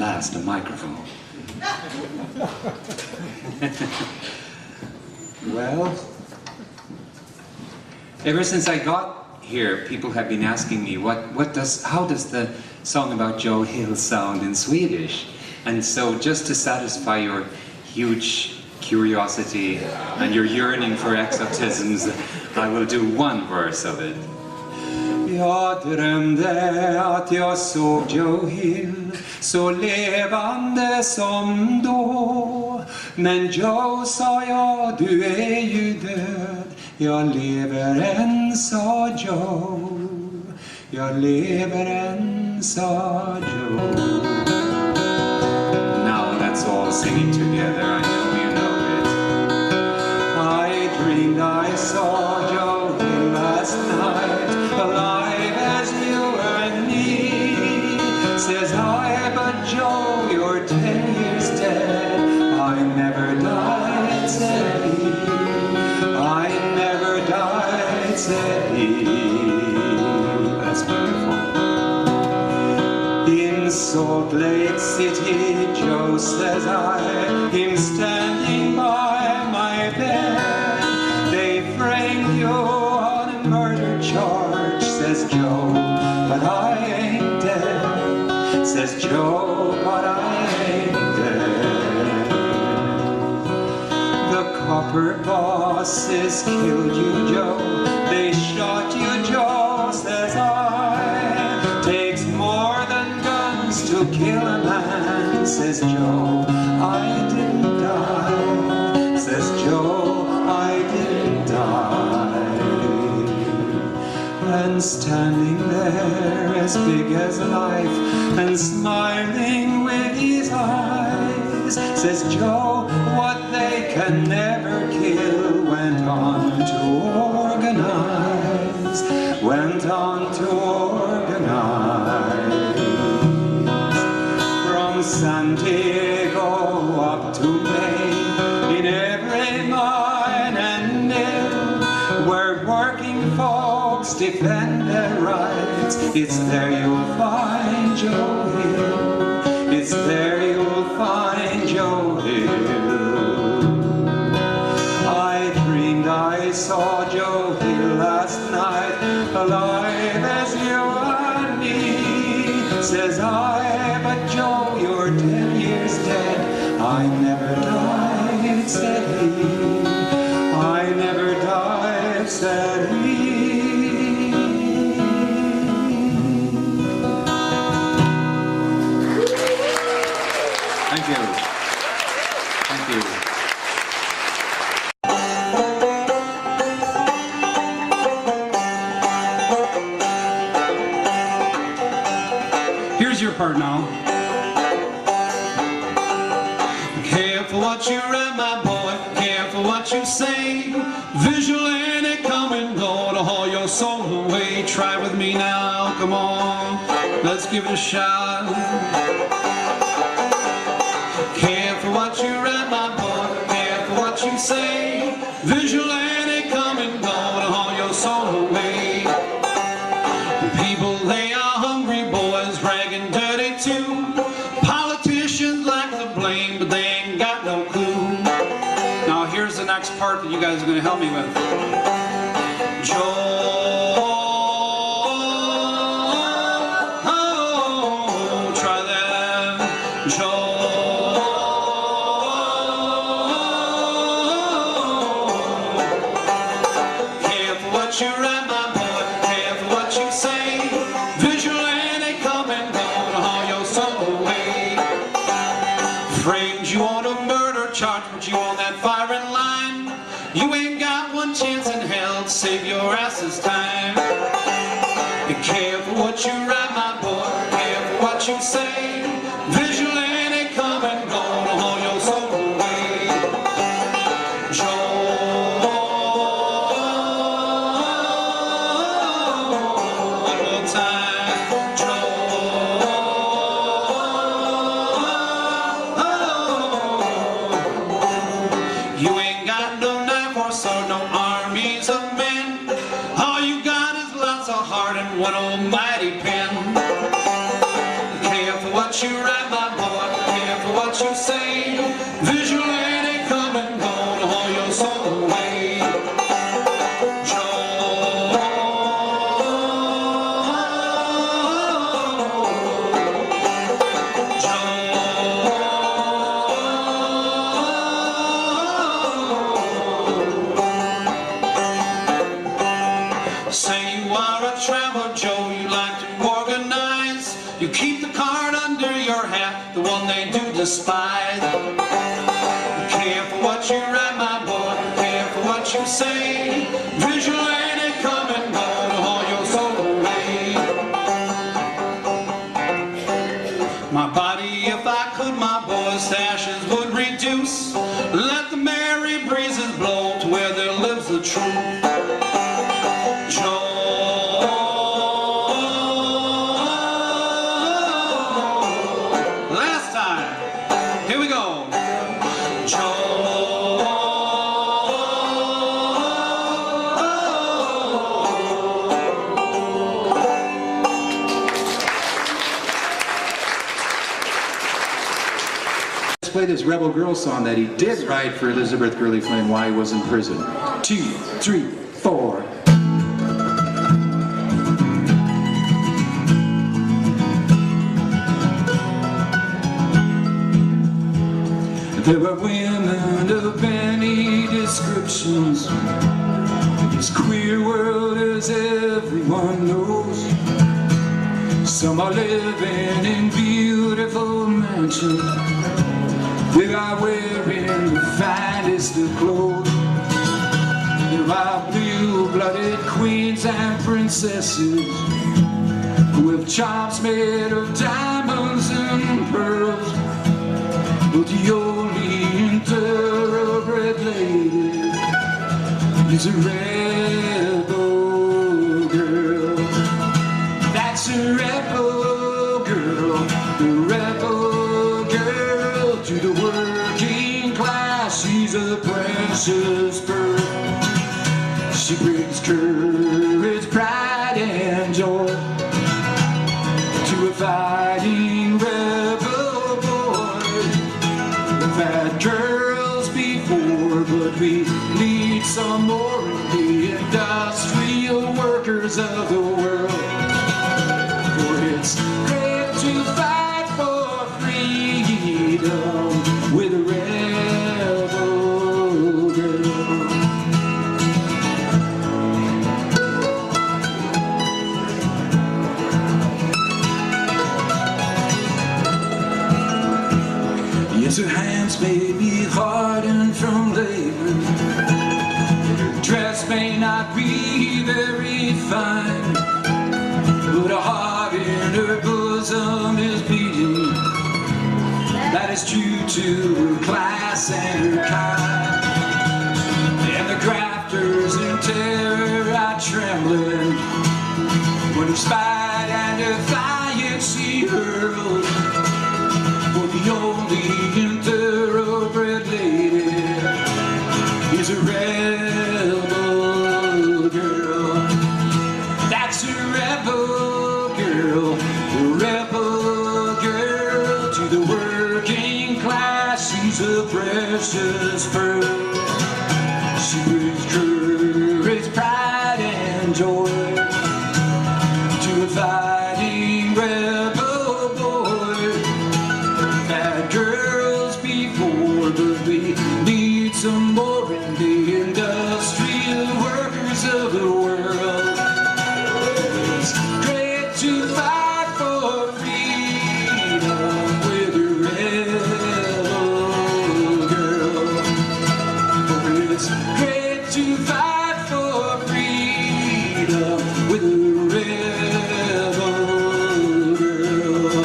last, a microphone. Well, ever since I got here, people have been asking me how does the song about Joe Hill sound in Swedish? And so just to satisfy your huge curiosity and your yearning for exotisms, I will do one verse of it. Jag drömde att jag såg Joe Hill så levande som då. Men Joe, sa jag, du är ju död. Jag lever än, sa Joe. Jag lever än, sa Joe. Now that's all singing together, I know you know it. I dreamed I saw Joe Hill last night, alive as you and me. Says I, but Joe, you're 10 years dead. I never died, said he. I never died, said he. That's beautiful. In Salt Lake City, Joe, says I, him standing by my bed. They framed you on a murder charge, says Joe, but I ain't dead. Says Joe, but I ain't dead. The copper bosses killed you, Joe. They shot you, Joe, says I. Takes more than guns to kill a man, says Joe. I didn't die, says Joe. I didn't die. And standing there as big as life and smiling with his eyes, says Joe, what they can never kill went on to organize, went on to organize. From San Diego up to Maine, in every mine and mill, where working folks defend their rights, it's there you'll find Joe Hill. It's there you'll find Joe Hill. I dreamed I saw Joe Hill last night, alive as you and me. Says I, but Joe, you're 10 years dead. I never died, said he. I never died, said he. Thank you. Thank you. Here's your part now. Careful what you read, my boy. Careful what you say. Visual and it come and go to haul your soul away. Try with me now, come on. Let's give it a shot. Careful what you read, my boy. Careful what you say. Visual and it come and go to haul your soul away. People, they are hungry boys, ragging dirty too. Politicians like to blame, but they ain't got no clue. Now here's the next part that you guys are going to help me with. Joe, oh, try that. Joe. You read, my boy, careful what you say. Visual and they come and go to haul your soul away. Framed you on a murder charge, but you on that firing line. You ain't got one chance in hell to save your ass's time. Be careful what you read, my boy, careful what you say. Visual and they come and go to haul your soul away. Joe. You ain't got no knife or sword, no armies of men. All you got is lots of heart and one almighty pen. Careful what what you write, my boy, careful what you say. Visual ain't coming, gonna haul your soul away. Say you are a traveler, Joe, you like to organize. You keep the card under your hat, the one they do despise. Careful what you write, my boy, careful what you say. Visual ain't coming, gonna haul your soul away. My body, if I could, my boy's ashes would reduce. Let the merry breezes blow to where there lives the truth. Last time. Here we go. Let's play this Rebel Girl song that he did write for Elizabeth Gurley Flynn while he was in prison. 2, 3, 4. There were women of many descriptions in this queer world, as everyone knows. Some are living in beautiful mansions, they are wearing the finest of clothes. There are blue-blooded queens and princesses with charms made of diamonds and pearls. But the only thoroughbred lady is a rebel girl. That's a rebel girl, the rebel girl to the working class. She's a precious pearl. She brings courage, pride, and joy to a fighting rebel boy. We've had girls before, but we need some more in the industrial workers of the world. For it's great to fight for freedom with a rebel girl. Yes, her hands may be hardened from labor, her dress may not be very fine, but her heart in her bosom is beating. That is due to her class and her kind. And the grafters in terror are trembling when her spite and defiance she hurls. For the only thoroughbred lady is a rebel girl. That's a rebel girl, a rebel girl to the working class. She's a precious pearl. She brings courage, pride, and joy to a fighting rebel boy. Had girls before, but we need some more in the industrial workers of the world. It's great to fight for freedom with a rebel girl. It's great to fight for freedom with a rebel girl.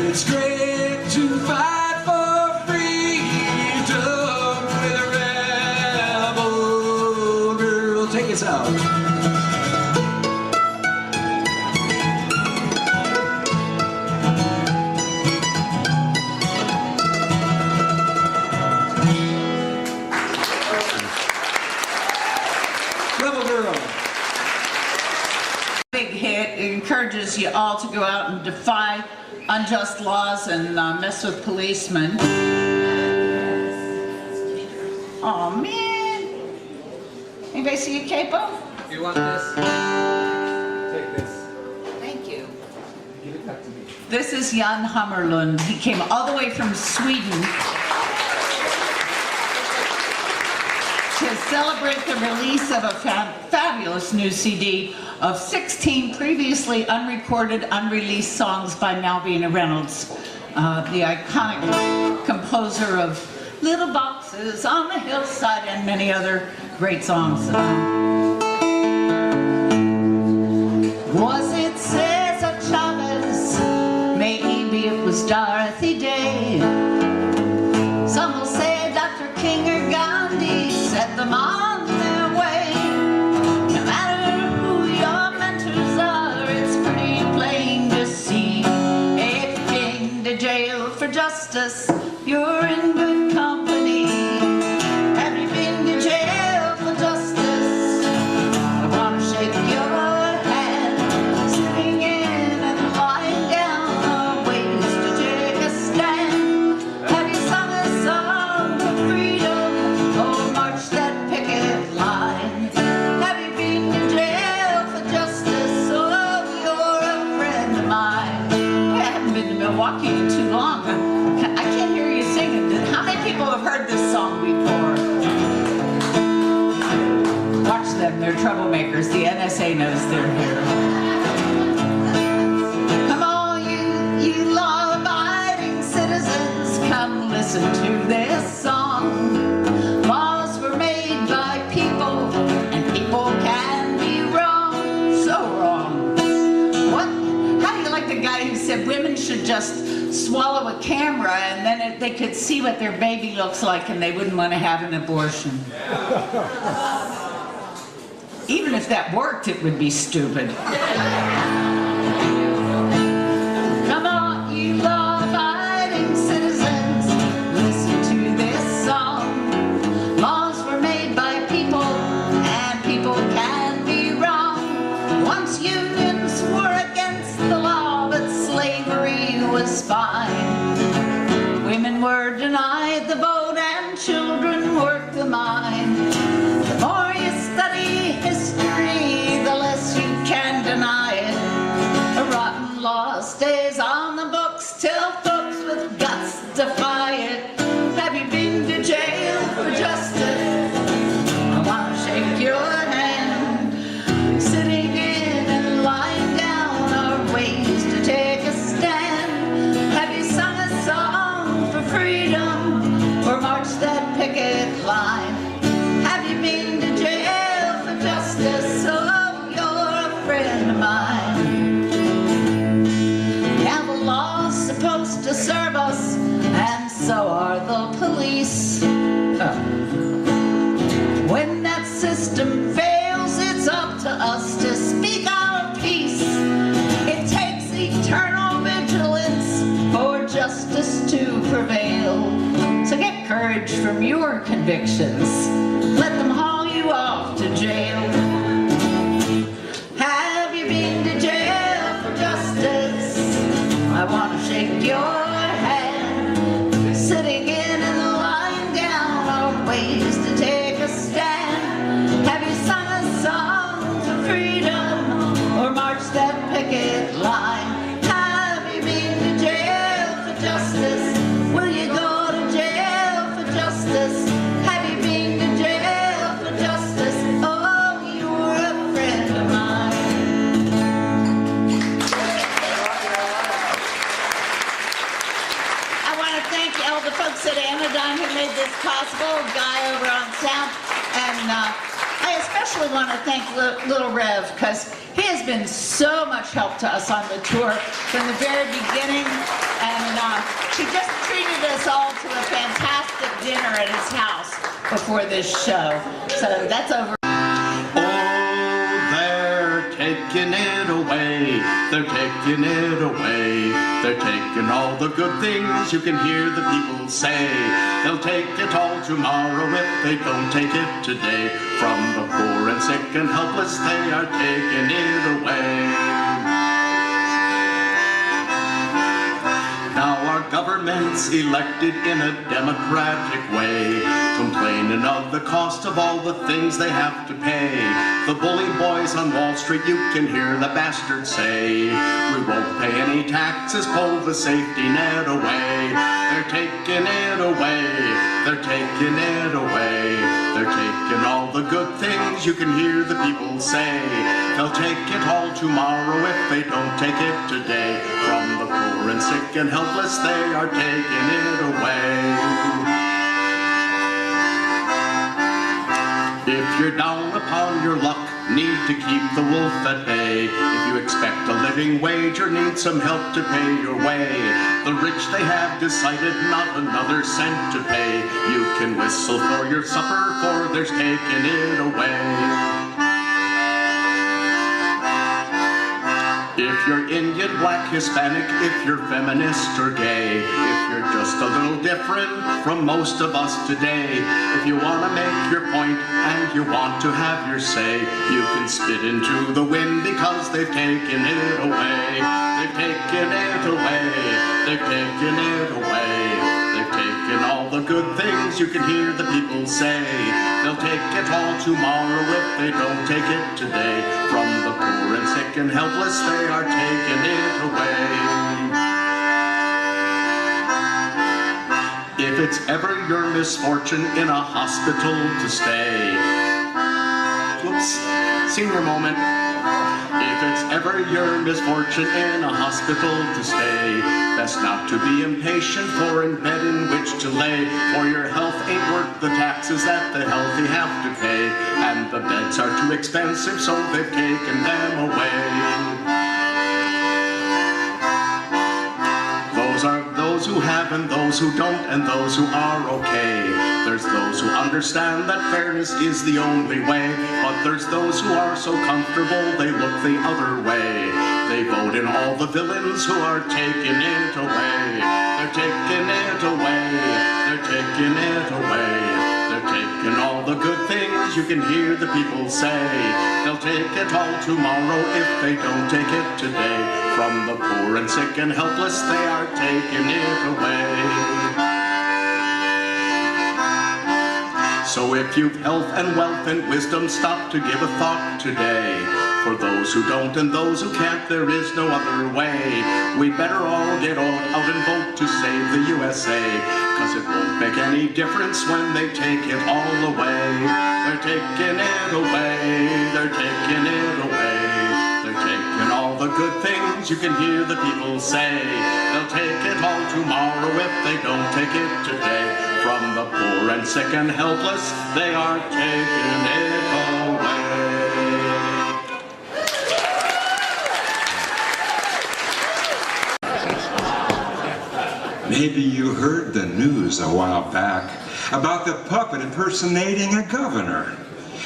It's great to fight for freedom with a rebel girl. Take us out. Rebel girl. Big hit. It encourages you all to go out and defy unjust laws and mess with policemen. Oh man. Anybody see a capo? You want this? Take this. Thank you. Give it back to me. This is Jan Hammerlund. He came all the way from Sweden to celebrate the release of a fabulous new CD of 16 previously unrecorded, unreleased songs by Malvina Reynolds, the iconic composer of Little Boxes on the Hillside and many other great songs. Was it Cesar Chavez? Maybe it was Dorothy Day. Some will say Dr. King or Gandhi set them on their way. No matter who your mentors are, it's pretty plain to see. If you've been to jail for justice, you're in good company. Have you been to jail for justice? I want to shake your hand. Sitting in and lying down are ways to take a stand. Have you sung a song for freedom or marched that picket line? Have you been to jail for justice? Oh, you're a friend of mine. I haven't been to Milwaukee in too long. I can't hear you singing. How many people have heard this song before? Watch them, they're troublemakers. The NSA knows they're here. Come on, you law-abiding citizens, come listen to this song. Laws were made by people, and people can be wrong, so wrong. What? How do you like the guy who said women should just swallow a camera and then they could see what their baby looks like and they wouldn't want to have an abortion? Even if that worked, it would be stupid. Come on, you law-abiding citizens, listen to this song. Laws were made by people, and people can be wrong. Once unions were against the law, but slavery was fine. Women were denied the vote, and children worked the mine. The more you study history, the less you can deny it. A rotten law stays on the books till folks with guts defy it. Have you been to jail for justice? I want to shake your hand. Sitting in and lying down are ways to take a stand. Have you sung a song for freedom or marched that picket line? Have you been to jail for justice? Oh, you're a friend of mine. Yeah, the law's supposed to serve us, and so are the police. When that system fails, it's up to us to speak our piece. It takes eternal vigilance for justice to prevail. So get courage from your convictions. Let them haul you off to jail. Have you been to jail for justice? I want to shake your hand. Sitting in and lying down are ways to take a stand. Have you sung a song for freedom or marched that picket line? Have you been to jail for justice? Will you go to jail for justice? Have you been to jail for justice? Oh, you're a friend of mine. I want to thank all the folks at Anodyne who made this possible, Guy over on sound, and I especially want to thank Little Rev, because he has been so much help to us on the tour from the very beginning, and he just treated us all to a fantastic dinner at his house before this show. So that's over. They're taking it away, they're taking it away. They're taking all the good things you can hear the people say. They'll take it all tomorrow if they don't take it today. From the poor and sick and helpless, they are taking it away. governments elected in a democratic way, complaining of the cost of all the things they have to pay. The bully boys on Wall Street, you can hear the bastards say, we won't pay any taxes, pull the safety net away. They're taking it away, they're taking it away. They're taking all the good things, you can hear the people say. They'll take it all tomorrow if they don't take it today. From the poor and sick and helpless, they are taking it away. If you're down upon your luck, need to keep the wolf at bay. If you expect a living wage or need some help to pay your way, the rich they have decided not another cent to pay. You can whistle for your supper, for there's taking it away. If you're Indian, black, Hispanic, if you're feminist or gay, if you're just a little different from most of us today, if you want to make your point and you want to have your say, you can spit into the wind because they've taken it away. They've taken it away. They've taken it away. They've taken all the good things, you can hear the people say. They'll take it all tomorrow if they don't take it today. From the poor and sick and helpless, they are taking it away. If it's ever your misfortune in a hospital to stay, whoops, senior moment. If it's ever your misfortune in a hospital to stay, best not to be impatient for a bed in which to lay. For your health ain't worth the taxes that the healthy have to pay, and the beds are too expensive, so they've taken them away. Those are those who have and those who don't and those who are okay. There's those who understand that fairness is the only way, but there's those who are so comfortable they look the other way. They vote in all the villains who are taking it away. They're taking it away. They're taking it away. They're taking all the good things, you can hear the people say. They'll take it all tomorrow if they don't take it today. From the poor and sick and helpless, they are taking it away. So if you've health and wealth and wisdom, stop to give a thought today. For those who don't and those who can't, there is no other way. We'd better all get out and vote to save the USA, 'cause it won't make any difference when they take it all away. They're taking it away, they're taking it away. They're taking all the good things, you can hear the people say. They'll take it all tomorrow if they don't take it today. From the poor and sick and helpless, they are taking it away. Maybe you heard the news a while back about the puppet impersonating a governor.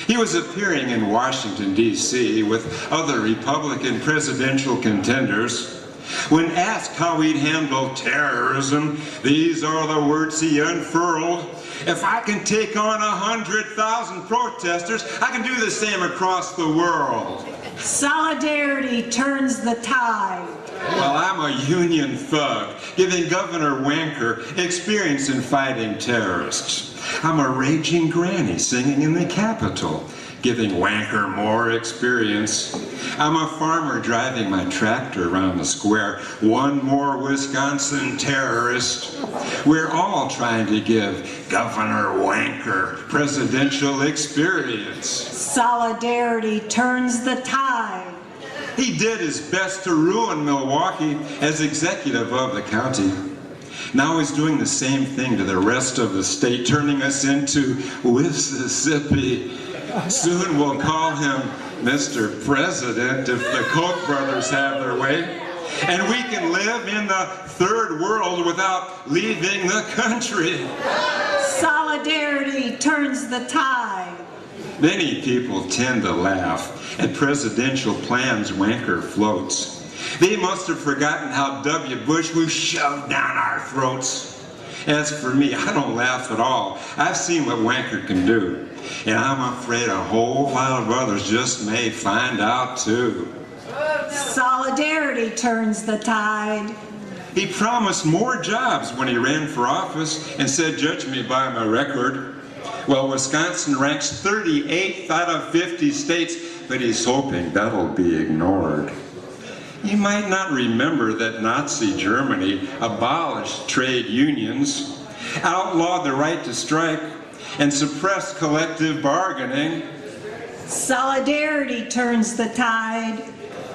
He was appearing in Washington, D.C. with other Republican presidential contenders. When asked how he'd handle terrorism, these are the words he unfurled. If I can take on 100,000 protesters, I can do the same across the world. Solidarity turns the tide. Well, I'm a union thug, giving Governor Wanker experience in fighting terrorists. I'm a raging granny singing in the Capitol, giving Wanker more experience. I'm a farmer driving my tractor around the square, one more Wisconsin terrorist. We're all trying to give Governor Wanker presidential experience. Solidarity turns the tide. He did his best to ruin Milwaukee as executive of the county. Now he's doing the same thing to the rest of the state, turning us into Mississippi. Soon we'll call him Mr. President if the Koch brothers have their way. And we can live in the third world without leaving the country. Solidarity turns the tide. Many people tend to laugh at presidential plans Wanker floats. They must have forgotten how W. Bush was shoved down our throats. As for me, I don't laugh at all. I've seen what Wanker can do. And I'm afraid a whole lot of others just may find out too. Solidarity turns the tide. He promised more jobs when he ran for office and said, "Judge me by my record." Well, Wisconsin ranks 38th out of 50 states, but he's hoping that'll be ignored. You might not remember that Nazi Germany abolished trade unions, outlawed the right to strike, and suppressed collective bargaining. Solidarity turns the tide.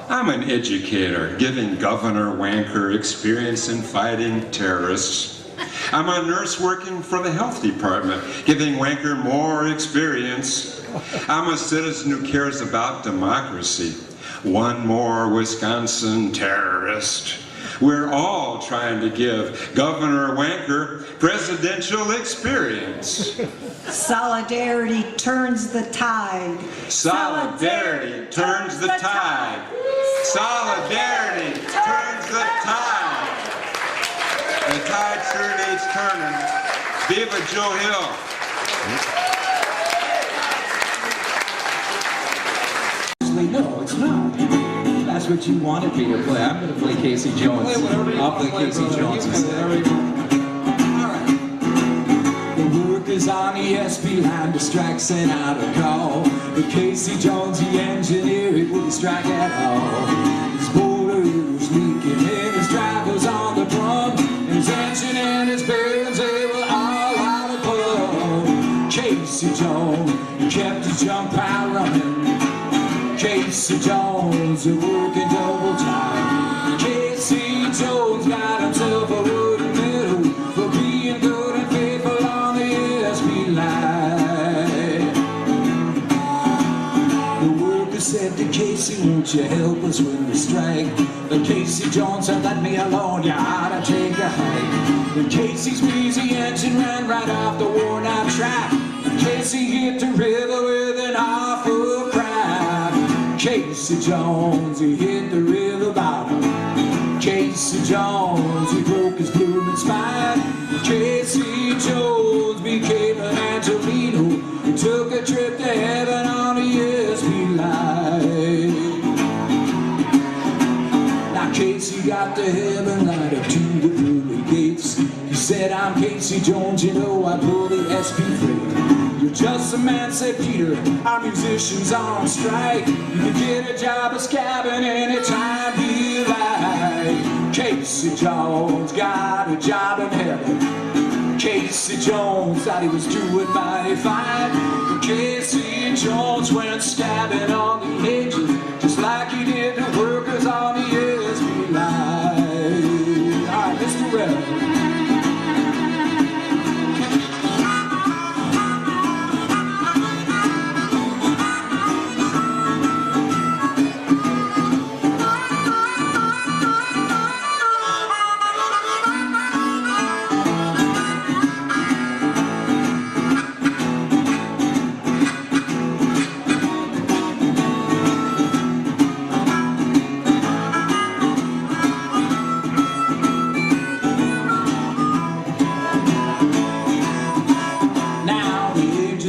I'm an educator, giving Governor Wanker experience in fighting terrorists. I'm a nurse working for the health department, giving Wanker more experience. I'm a citizen who cares about democracy. One more Wisconsin terrorist. We're all trying to give Governor Wanker presidential experience. Solidarity turns the tide. Solidarity turns the tide. Solidarity turns the tide. The tide sure needs turning. Viva Joe Hill. No, it's not. That's what you wanted me to play. I'm going to play Casey Jones. I'll play Casey Jones instead. Alright. The workers on the SP line to strike sent out a call. But Casey Jones, the engineer, he wouldn't strike at all. His boiler was leaking and his drivers on the plumb. And his engine and his bearings, they were all out of plumb. Casey Jones, he kept his junk pile running. Casey Jones, working double time. Casey Jones got himself a wooden medal for being good and faithful on the SP line. The worker said to Casey, "Won't you help us when we strike?" But Casey Jones said, "Let me alone, you ought to take a hike." When Casey's wheezy engine ran right off the worn out track, Casey hit the river with an awful crack. Casey Jones, he hit the river bottom. Casey Jones, he broke his blooming spine. Casey Jones became an Angelino. He took a trip to heaven on the SP line. Now Casey got to heaven right up to the pearly gates. He said, "I'm Casey Jones, you know I pull the SP freight." "You're just a man," said Peter, "our musicians on strike. You can get a job as cabin anytime you like." Casey Jones got a job in heaven. Casey Jones thought he was doing mighty fine. But Casey Jones went stabbing on the edges, just like he did the workers on the SP line. All right, Mr. Rebel.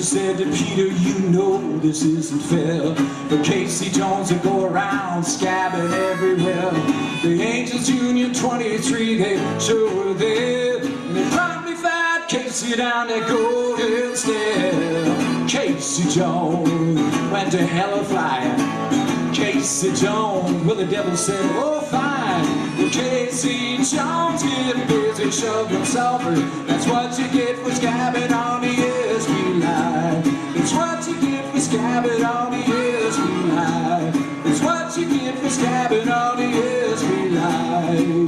Said to Peter, "You know this isn't fair." But Casey Jones would go around scabbing everywhere. The Angels Union 23, they sure were there. And they promptly fired Casey down that golden stair. Casey Jones went to hell a flying. Casey Jones, well the devil said, "Oh fine." Well, Casey Jones get busy shoving sulfur. That's what you get for scabbing on the SP line. That's what you get for scabbing on the SP line. That's what you get for scabbing on the SP line.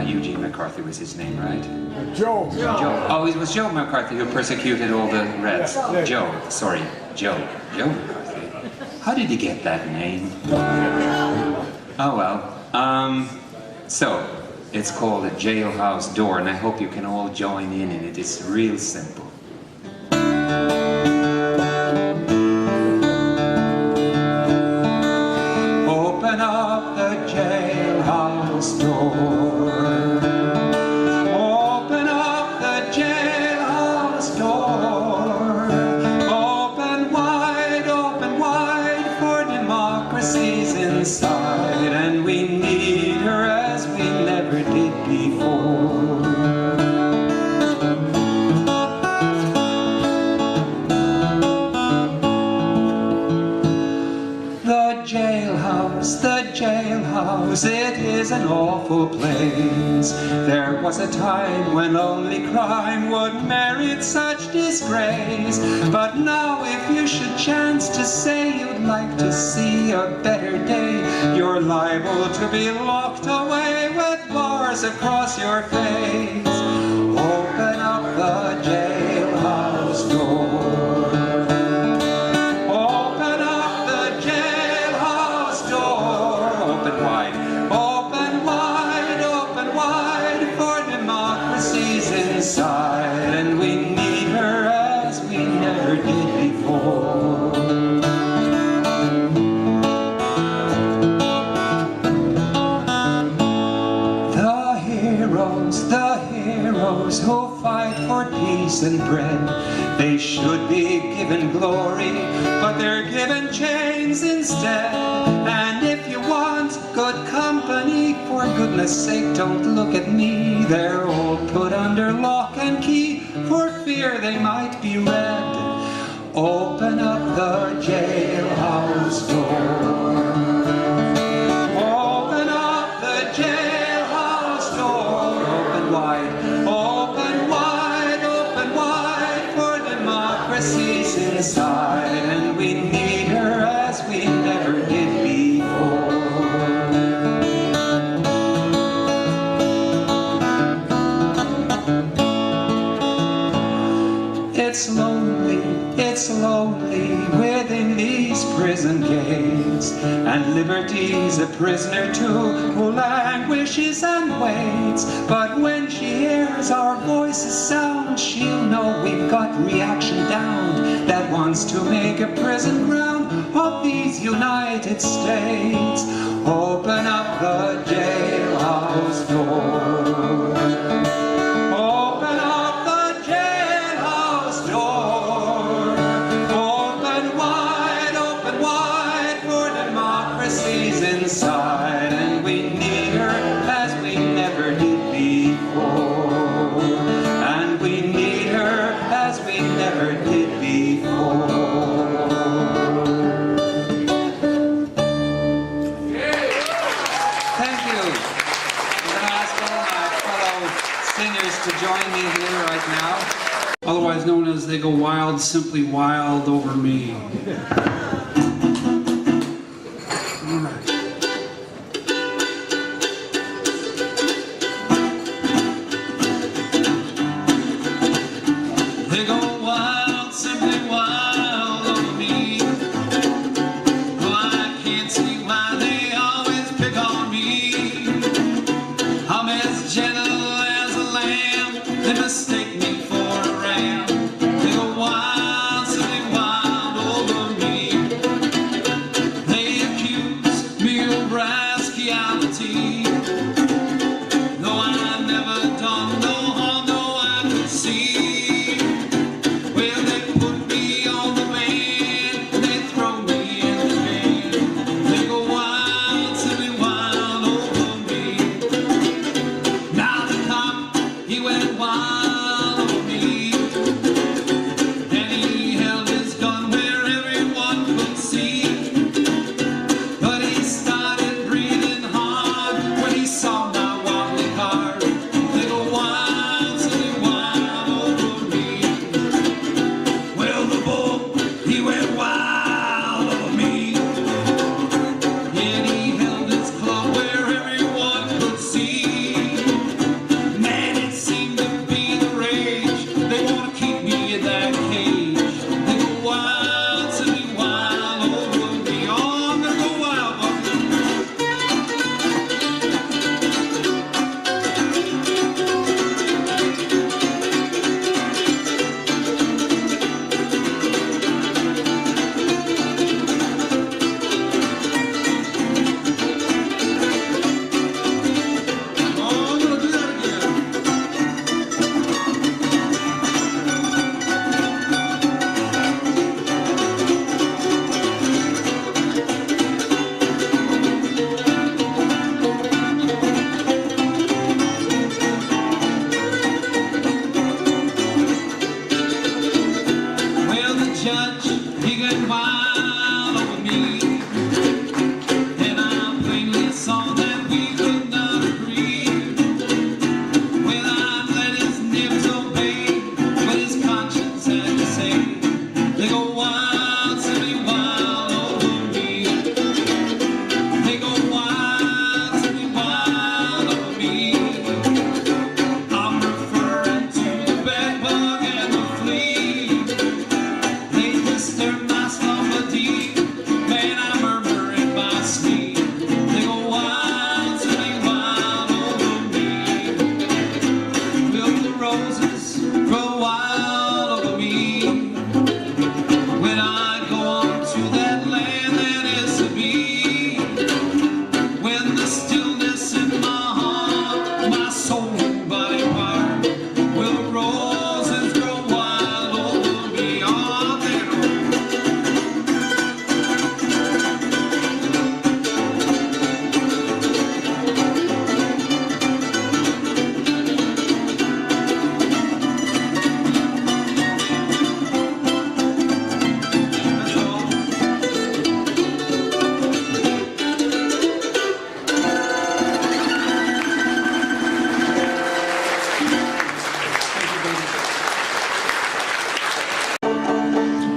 Eugene McCarthy was his name, right? Joe. Joe. Oh, it was Joe McCarthy who persecuted all the Reds. Joe. Sorry, Joe. Joe McCarthy. How did he get that name? Oh well. So, it's called a jailhouse door, and I hope you can all join in it. It's real simple. Open up the jailhouse door. Open up the jailhouse jailhouse, it is an awful place. There was a time when only crime would merit such disgrace. But now if you should chance to say you'd like to see a better day, you're liable to be locked away with bars across your face. Open up the jailhouse door. Open up the jailhouse door. Open wide, open wide, open wide, for democracy's inside, and we need her as we never did before. The heroes who fight for peace and bread, they should be given glory, but they're given chains instead. And if you want good company, for goodness sake don't look at me. They're all put under lock and key for fear they might be read. Open up the jailhouse door. Open up the jailhouse door. Open wide, open wide, for democracy's inside, and we need her as we never did before. It's lonely within these prison gates, and liberty's a prisoner too, who languishes and waits. But when she hears our voices sound, she'll know we've got reaction down, that wants to make a prison ground of these United States. Open up the jailhouse door. Open up the jailhouse door. Open wide, for democracy's inside, and we need her as we never did before. And we need her as we never did before. Thank you. I'm going to ask all my fellow singers to join me here right now. Otherwise known as They Go Wild, Simply Wild Over Me. All right. They go wild, simply wild over me. Well, I can't see why they always pick on me. I'm as gentle as a lamb, they mistake me for a ram. They go wild, simply wild over me. They accuse me of rascality, though I never done no harm, though I could see. Well, they put me on the man, they throw me in the bin. They go wild, simply wild over me. Now the cop, he went wild over me, and he held his gun where everyone could see. But he started breathing hard when he saw my wobbly car. They go wild, simply wild over me. Well, the bull, he went wild over me, and he held his club where everyone could see. Man, it seemed to be the rage. They want to keep me in that cage. They go wild, simply wild over me. Oh, I'm gonna go wild, but oh, I'm gonna do that again. Well, the judge, he got wild over me, and I plainly saw that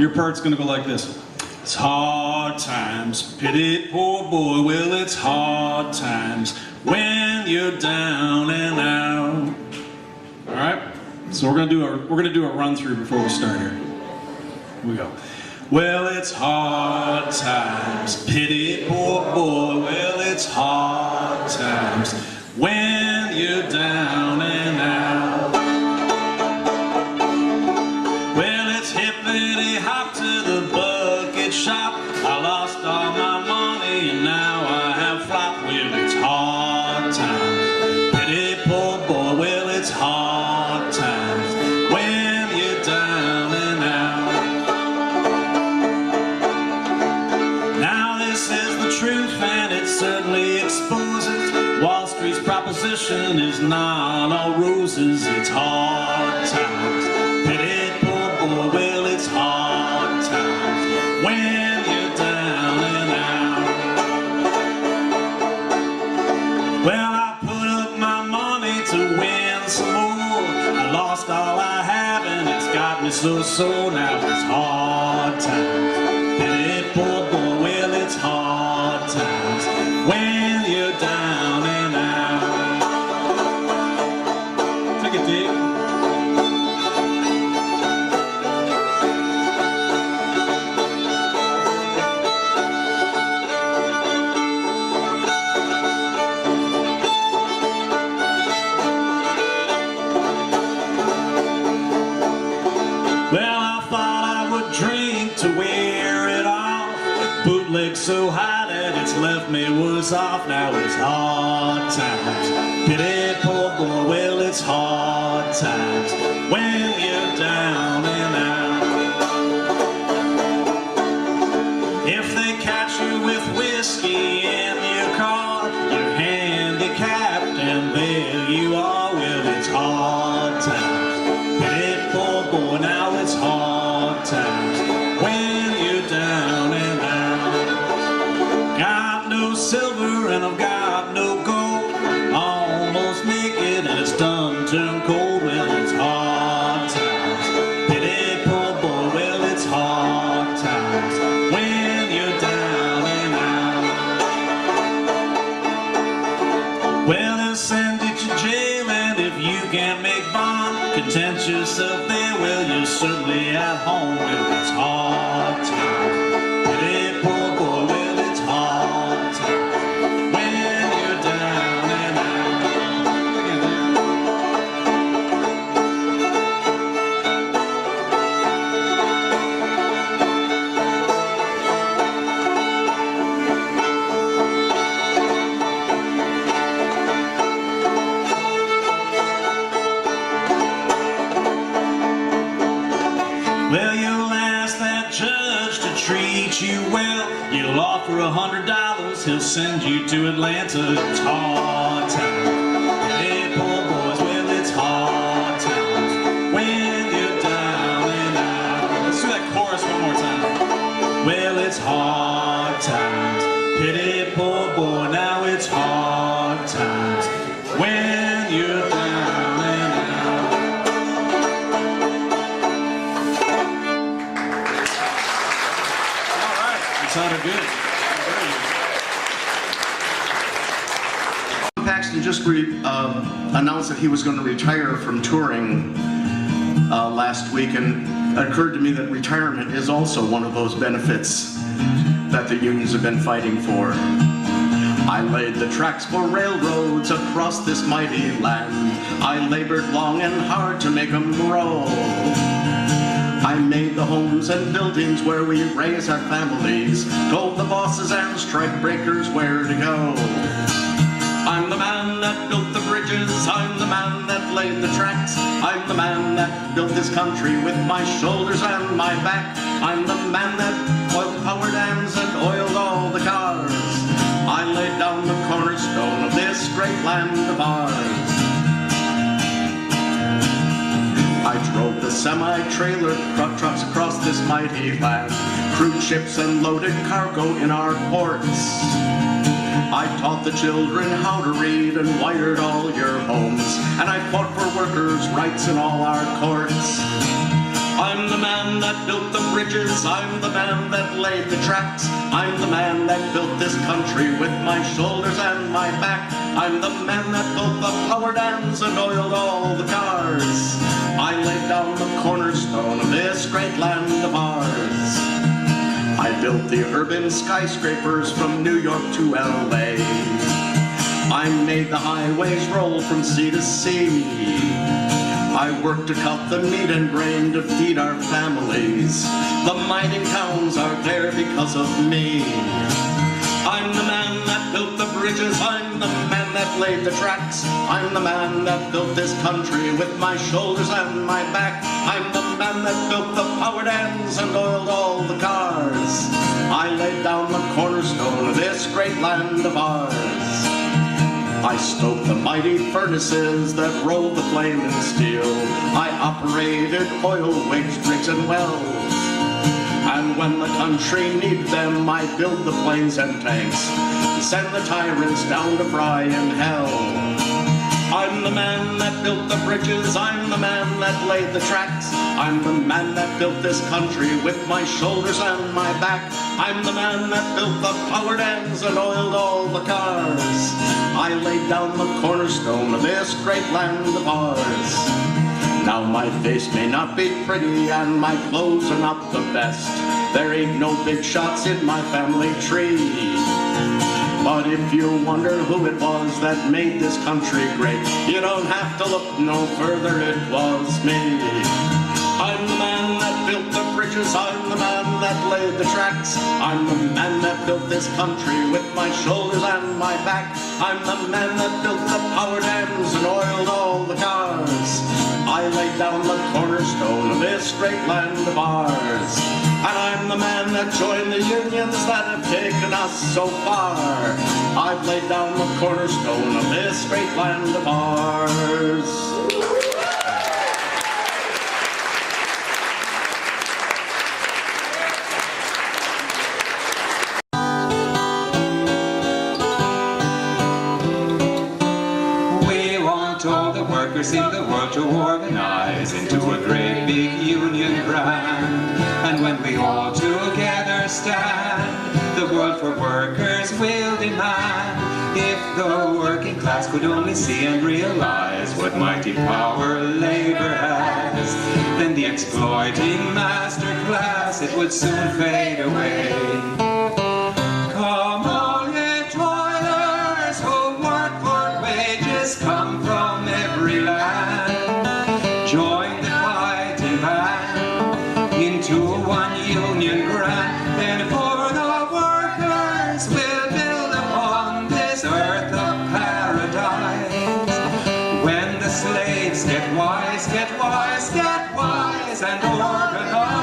Your part's gonna go like this. It's hard times, pity poor boy. Well, it's hard times when you're down and out. All right. So we're gonna do a run through before we start here. Here we go. Well, it's hard times, pity poor boy. Well, it's hard times when you're down and out. Well, it's hippity hop to the bucket shop. I lost all my money and now I have flop. Well, it's hard times, pity poor boy. Well, it's hard times when you're down and out. Now this is the truth and it certainly exposes Wall Street's proposition is not all roses. It's hard times, pity poor boy. Well, it's hard times when you're down and out. Well, I put up my money to win some more. I lost all I have and it's got me so sore. Now it's hard times, pity poor boy. Well, it's hard times when you're down and out. Take it deep. Well, I thought I would drink to wear it off. Bootleg so high that it's left me worse off. Now it's hard times, pity poor boy. Well, it's hard times when you're down and out. If they catch you with whiskey in your car, you're handicapped and there you are. Well, it's hard times, pity poor boy. Now it's hard times when you're down and out. Got no silver and I've got no gold. Almost naked and it's done turned cold. Well, it's hard times, pity poor boy. Well, it's hard times when you're down and out. Well, they'll send you to jail and if you can't make bond, content yourself there. Well, you're certainly at home. Well, it's hard times, pity poor boy. Well, it's hard times when you're down and out. Well, you'll ask that judge to treat you well. You'll offer $100, he'll send you to Atlanta. It's hard times, pity poor boys. Well, it's hard times when you're down and out. Let's do that chorus one more time. Well, it's hard times, pity poor boy. Now it's hard times when you're down and out. Sounded good. Paxton just announced that he was going to retire from touring last week, and it occurred to me that retirement is also one of those benefits that the unions have been fighting for. I laid the tracks for railroads across this mighty land. I labored long and hard to make them grow. I made the homes and buildings where we raise our families, told the bosses and strike breakers where to go. I'm the man that built the bridges, I'm the man that laid the tracks, I'm the man that built this country with my shoulders and my back. I'm the man that oiled power dams and oiled all the cars. I laid down the cornerstone of this great land of ours. I drove the semi-trailer trucks across this mighty land, crewed ships and loaded cargo in our ports. I taught the children how to read and wired all your homes, and I fought for workers' rights in all our courts. I'm the man that built the bridges, I'm the man that laid the tracks. I'm the man that built this country with my shoulders and my back. I'm the man that built the power dams and oiled all the cars. I laid down the cornerstone of this great land of ours. I built the urban skyscrapers from New York to LA. I made the highways roll from sea to sea. I worked to cut the meat and grain to feed our families. The mining towns are there because of me. I'm the man that built the bridges, I'm the man that laid the tracks. I'm the man that built this country with my shoulders and my back. I'm the man that built the power dams and oiled all the cars. I laid down the cornerstone of this great land of ours. I stoked the mighty furnaces that rolled the flame and steel. I operated oil rigs and wells. And when the country needed them, I build the planes and tanks, send the tyrants down to fry in hell. I'm the man that built the bridges, I'm the man that laid the tracks. I'm the man that built this country with my shoulders and my back. I'm the man that built the power dams and oiled all the cars. I laid down the cornerstone of this great land of ours. Now my face may not be pretty and my clothes are not the best. There ain't no big shots in my family tree. But if you wonder who it was that made this country great, you don't have to look no further, it was me. I'm the man that built the bridges, I'm the man that laid the tracks. I'm the man that built this country with my shoulders and my back. I'm the man that built the power dams and oiled all the cars. I laid down the cornerstone of this great land of ours. And I'm the man that joined the unions that have taken us so far. I've laid down the cornerstone of this great land of ours. All the workers in the world to organize into a great big union grand. And when we all together stand, the world for workers will demand. If the working class could only see and realize what mighty power labor has, then the exploiting master class, it would soon fade away. Come on, ye toilers who work for wages, come from every land. Join the fighting band into one union grand. Then for the workers we'll build upon this earth of paradise. When the slaves get wise, get wise, get wise and organize.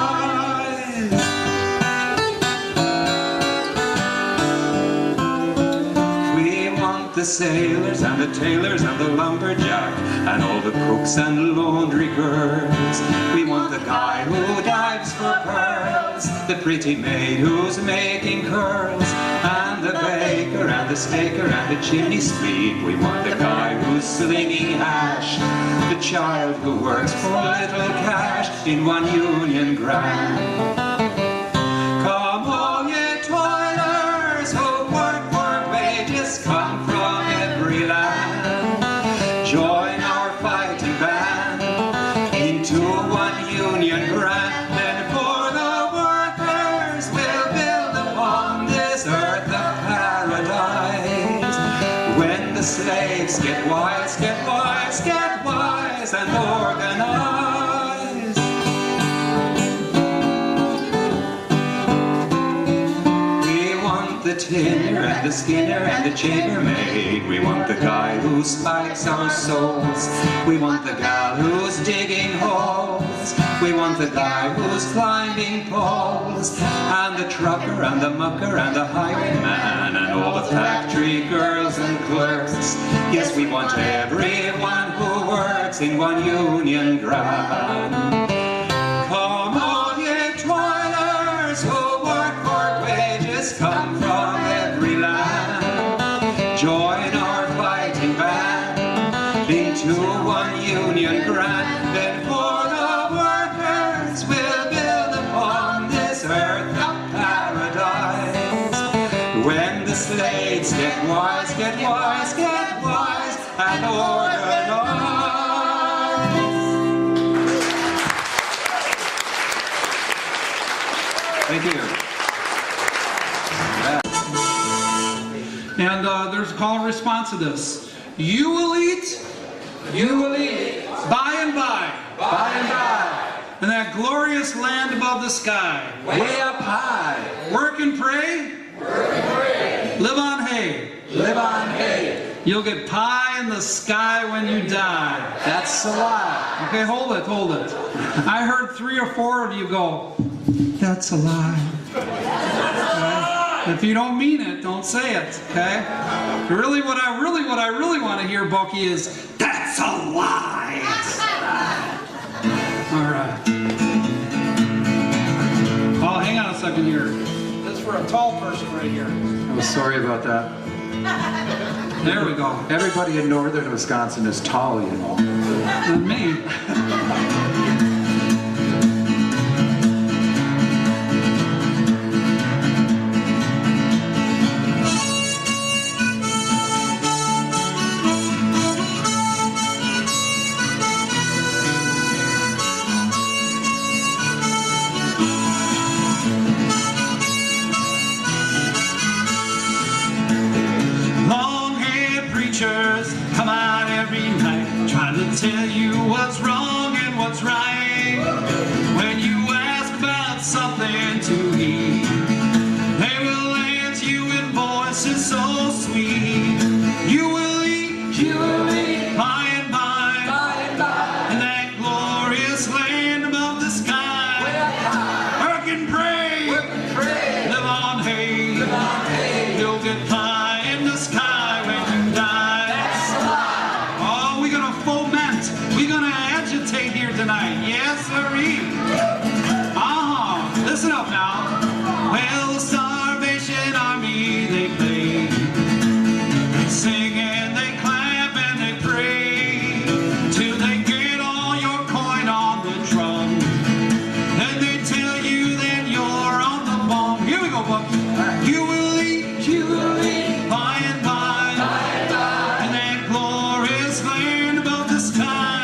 The sailors and the tailors and the lumberjack and all the cooks and laundry girls. We want the guy who dives for pearls, the pretty maid who's making curls, and the baker and the staker and the chimney sweep. We want the guy who's slinging hash, the child who works for little cash in one union grand. Come on, ye toilers who work for wages, come from every land. Join our fighting band into one union grand. Then for the workers we'll build upon this earth of paradise. When the slaves get wise, get wise, get wise and organize. The tinner and the skinner and the chambermaid. We want the guy who spikes our souls. We want the gal who's digging holes. We want the guy who's climbing poles. And the trucker and the mucker and the highwayman and all the factory girls and clerks. Yes, we want everyone who works in one union grand. Come on, ye toilers who work for wages, come from every land. Join our fighting band into one union grand. Then for the workers we'll be kids, get wise, get wise, get wise, and organize. Thank you. And there's a call and response to this. You will eat. You will eat By and by. by and by, In that glorious land above the sky. way up high. Work and pray. Live on hay. Live on hay. You'll get pie in the sky when you die. That's a lie. Okay, hold it, hold it. I heard 3 or 4 of you go, that's a lie. Okay? If you don't mean it, don't say it, okay? Really, what I really want to hear, Bucky, is, that's a lie. All right. Oh, hang on a second here. That's for a tall person right here. I was sorry about that. There we go. Everybody in northern Wisconsin is tall, you know. Not me. Come out every night trying to tell you what's wrong and what's right. When you ask about something to eat, they will answer you in voices so sweet. You will eat by and by, in that glorious land above the sky. Work and pray, live on hay. You'll get pie in the sky when you die. Tonight, yes, sirree. Listen up now. Well, the Salvation Army, they play, they sing and they clap and they pray till they get all your coin on the drum. Then they tell you that you're on the bum. Here we go, Bucky. You will eat by and by, in that glorious land above the sky.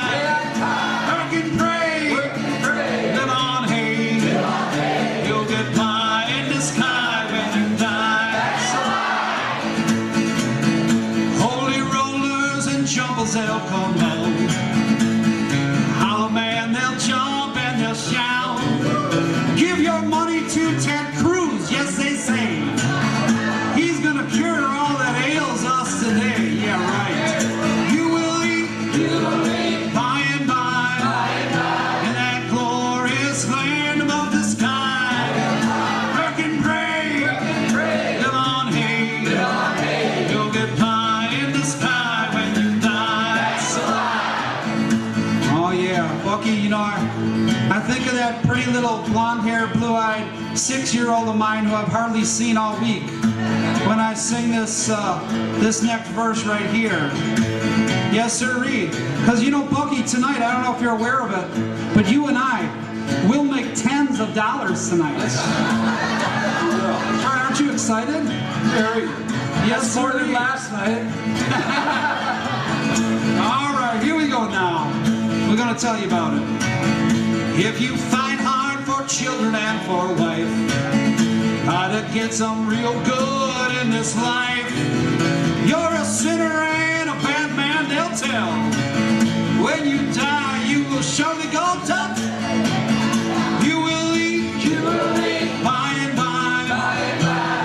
They'll come out. Hollow man, they'll jump and they'll shout. Give your money to Ted Cruz, yes they say. He's gonna cure all that ails us today. Yeah, right. You will eat by and by, in that glorious land above the sky. Work and pray, live on hay. You'll get pie in the sky when you Bucky, you know, I think of that pretty little blonde-haired, blue-eyed 6-year-old of mine who I've hardly seen all week when I sing this this next verse right here. Yes, sirree. Because, you know, Bucky, tonight, I don't know if you're aware of it, but you and I will make tens of dollars tonight. Aren't you excited? Very. Yes, More than sirree. last night. All right, here we go now. We're going to tell you about it. If you fight hard for children and for wife, how to get some real good in this life, you're a sinner and a bad man, they'll tell. When you die, you will surely go to. You will eat by and by,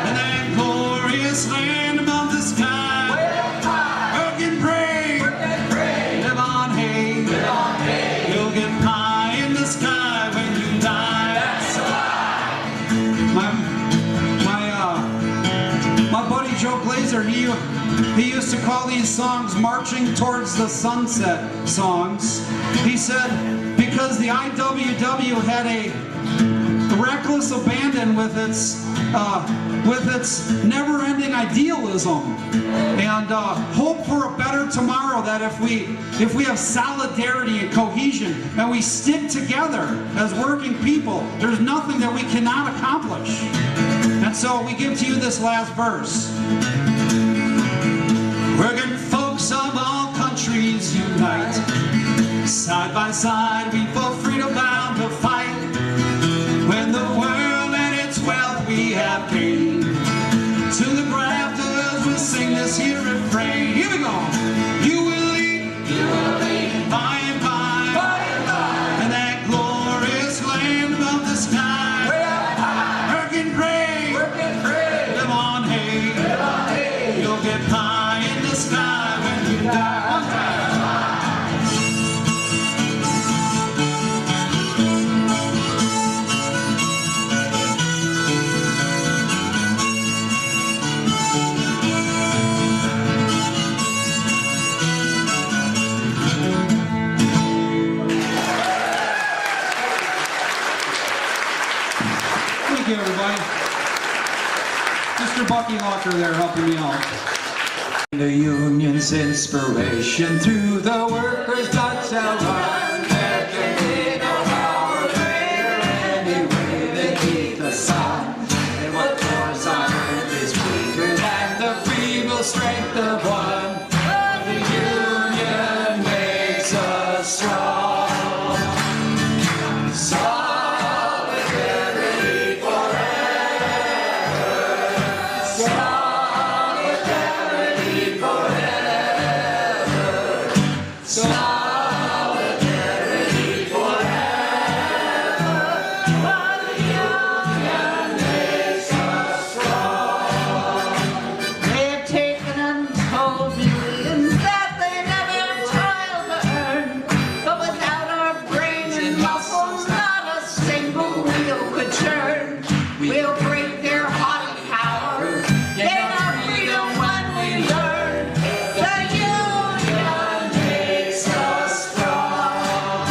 in that glorious land above the sky. Work and pray, live on hay. You'll get pie in the sky when you die. That's a lie. My buddy Joe Glazer, he used to call these songs marching towards the sunset songs. He said because the IWW had a reckless abandon with its never-ending idealism and hope for a better tomorrow, that if we have solidarity and cohesion and we stick together as working people, there's nothing that we cannot accomplish. And so we give to you this last verse. side by side we for freedom bound to fight. When the world and its wealth we have gained, to the grafters we'll sing this here refrain. Here we go. You will eat by and by, and that glorious land above the sky. Work and pray, live on hay, you'll get pie in the sky when you die. Thank you, everybody. Mr. Bucky Locker there helping me out. The union's inspiration through the workers' blood shall run. There can be no power greater any way they keep the sun. And what force on earth is weaker than the feeble strength of one? The union makes us strong. Solidarity forever. Solidarity forever. Solidarity forever. While the union makes us strong. They've taken untold millions that they never toiled to earn. But without our brains and muscles, not a single wheel could turn. We'll break their haughty power, gain our freedom when we learn. The union makes us strong.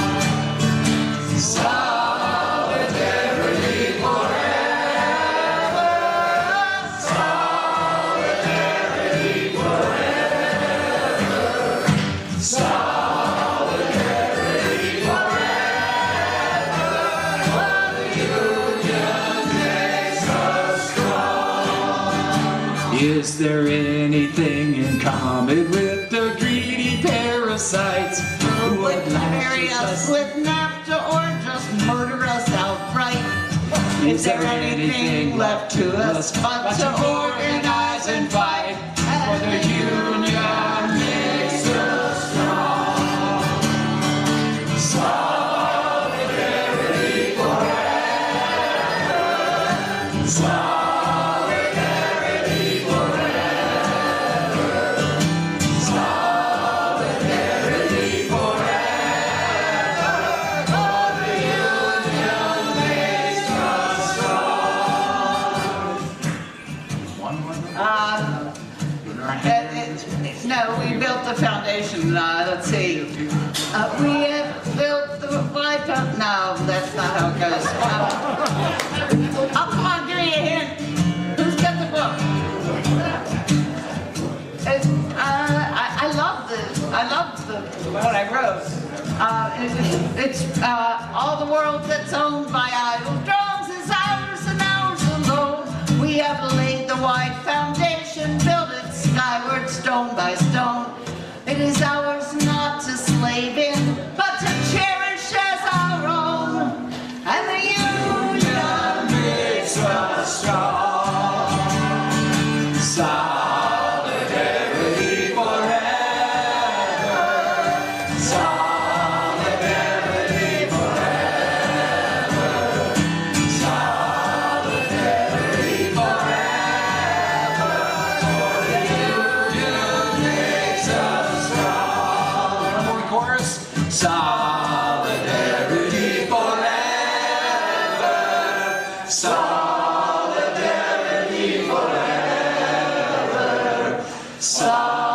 Solidarity forever. Solidarity forever. Solidarity forever. While the union makes us strong. Is there anything in common with the greedy parasites who Would marry us with NAFTA or just murder us outright? Is there anything left to us but to organize and fight? For the union makes us strong. Solidarity forever. Solidarity forever. Solidarity forever. For the union makes us strong. One more. No, we built the foundation. Let's see. We have built the White House. No, that's not how it goes. Oh, come on, give me a hint. Who's got the book? I love what I wrote. It's all the world that's owned by idle drones is ours and ours alone. We have laid the wide foundation, built it skyward stone by stone. It is ours not to slave in, but to cherish as our own. And the union Makes us strong. Solidarity forever. Solidarity forever. Solidarity forever. For the union makes us strong. One more chorus. Solidarity forever. Solidarity forever. Solidarity